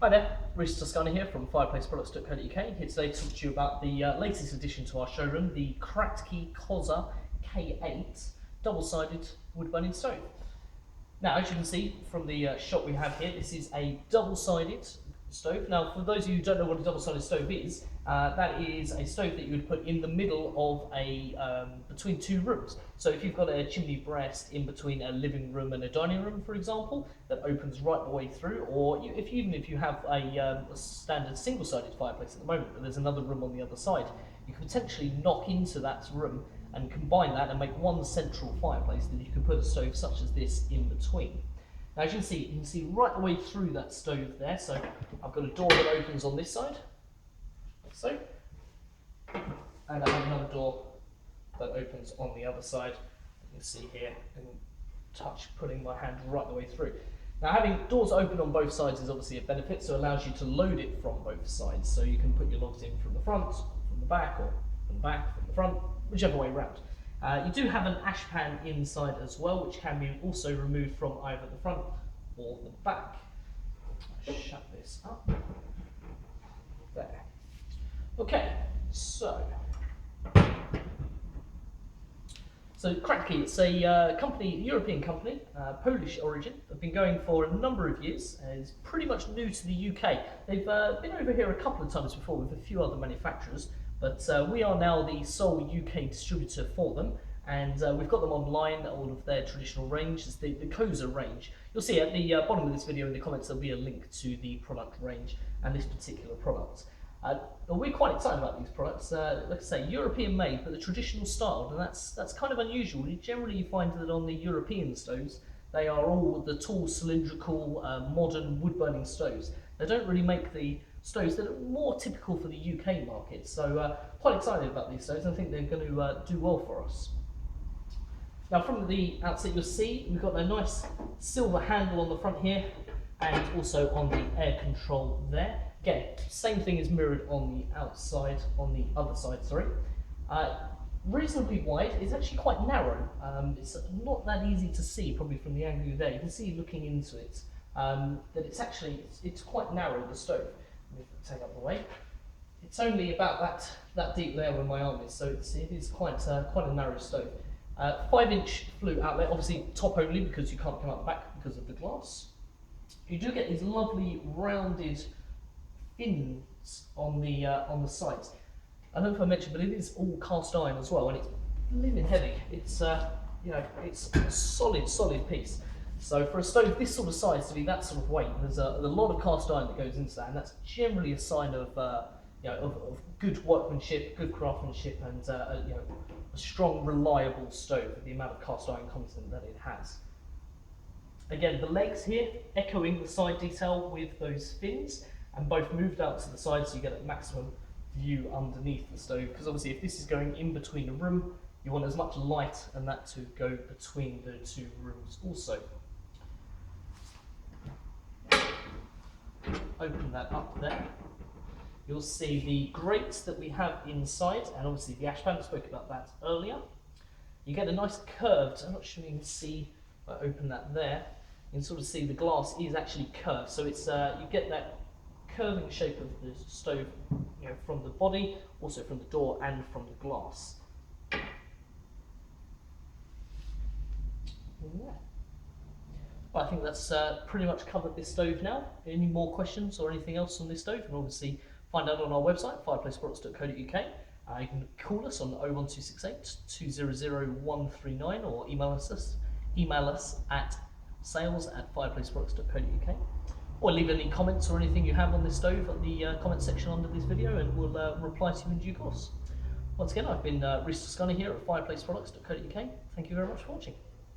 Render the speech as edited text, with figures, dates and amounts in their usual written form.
Hi there, Reece Toscana here from fireplaceproducts.co.uk, here today to talk to you about the latest addition to our showroom, the Kratki Koza K8 double-sided wood burning stove. Now, as you can see from the shot we have here, this is a double-sided stove. Now, for those of you who don't know what a double-sided stove is, that is a stove that you would put in the middle of between two rooms. So if you've got a chimney breast in between a living room and a dining room, for example, that opens right the way through, or even if you have a standard single-sided fireplace at the moment, but there's another room on the other side, you can potentially knock into that room and combine that and make one central fireplace that you can put a stove such as this in between. Now, as you can see right the way through that stove there. So I've got a door that opens on this side, like so, and I have another door that opens on the other side. You can see here, and putting my hand right the way through. Now, having doors open on both sides is obviously a benefit, so it allows you to load it from both sides. So you can put your logs in from the front, from the back, or from the back, from the front, whichever way around. You do have an ash pan inside as well, which can be also removed from either the front or the back. Shut this up. There. Okay, so Kratki, it's a company, European company, Polish origin. They've been going for a number of years, and it's pretty much new to the UK. They've been over here a couple of times before with a few other manufacturers, but we are now the sole UK distributor for them, and we've got them online. All of their traditional range is the Koza range. You'll see at the bottom of this video in the comments there'll be a link to the product range and this particular product. We're quite excited about these products. Like I say, European made, but the traditional style, and that's kind of unusual. Generally, you find that on the European stoves, they are all the tall, cylindrical, modern wood-burning stoves. They don't really make the stoves that are more typical for the UK market. So quite excited about these stoves. I think they're going to do well for us. Now, from the outset, you'll see we've got a nice silver handle on the front here, and also on the air control there. Again, same thing is mirrored on the outside, on the other side, sorry. Reasonably wide. It's actually quite narrow. It's not that easy to see, probably from the angle there. You can see looking into it that it's quite narrow, the stove. Let me take up the way. It's only about that deep there where my arm is, so it is quite a narrow stove. 5-inch flue outlet, obviously top only because you can't come out the back because of the glass. You do get these lovely rounded fins on the sides. I don't know if I mentioned, but it is all cast iron as well, and it's living heavy. It's it's a solid piece. So for a stove this sort of size to be that sort of weight, there's a lot of cast iron that goes into that, and that's generally a sign of of good workmanship, good craftsmanship, and a strong, reliable stove with the amount of cast iron content that it has. Again, the legs here echoing the side detail with those fins, and both moved out to the side so you get a maximum view underneath the stove, because obviously if this is going in between a room, you want as much light and that to go between the two rooms also. Open that up there. You'll see the grates that we have inside, and obviously the ash pan. I spoke about that earlier. You get a nice curved, I'm not sure you can see, if I open that there, you can sort of see the glass is actually curved, so it's you get that curving shape of the stove, from the body, also from the door and from the glass. Yeah. Well, I think that's pretty much covered this stove now. Any more questions or anything else on this stove, you can obviously find out on our website, fireplaceproducts.co.uk. You can call us on 01268 200 139 or email us at sales@fireplaceproducts.co.uk. Or leave any comments or anything you have on this stove at the comment section under this video, and we'll reply to you in due course. Once again, I've been Reece Toscana here at fireplaceproducts.co.uk. Thank you very much for watching.